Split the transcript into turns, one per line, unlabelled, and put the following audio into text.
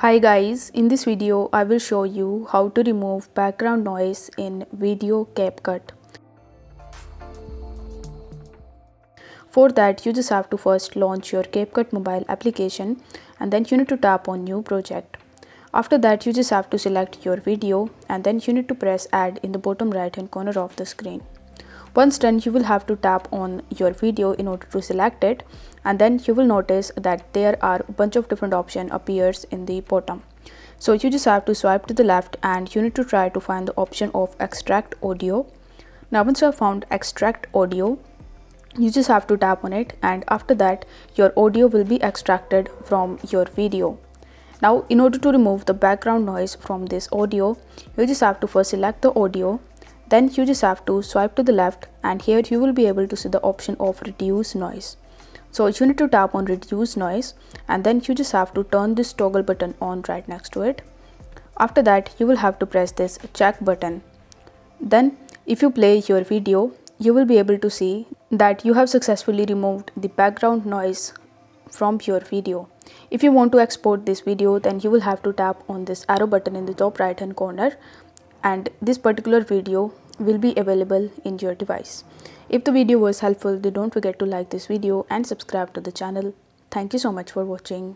Hi guys, in this video I will show you how to remove background noise in video CapCut. For that you just have to first launch your CapCut mobile application and then you need to tap on new project. After that you just have to select your video and then you need to press add in the bottom right hand corner of the screen. Once done, you will have to tap on your video in order to select it, and then you will notice that there are a bunch of different options appears in the bottom. So you just have to swipe to the left and you need to try to find the option of extract audio. Now once you have found extract audio, you just have to tap on it, and after that your audio will be extracted from your video. Now in order to remove the background noise from this audio, you just have to first select the audio. Then you just have to swipe to the left and here you will be able to see the option of reduce noise. So you need to tap on reduce noise and then you just have to turn this toggle button on right next to it. After that you will have to press this check button. Then if you play your video, you will be able to see that you have successfully removed the background noise from your video. If you want to export this video, then you will have to tap on this arrow button in the top right hand corner and this particular video will be available in your device. If the video was helpful, then don't forget to like this video and subscribe to the channel. Thank you so much for watching.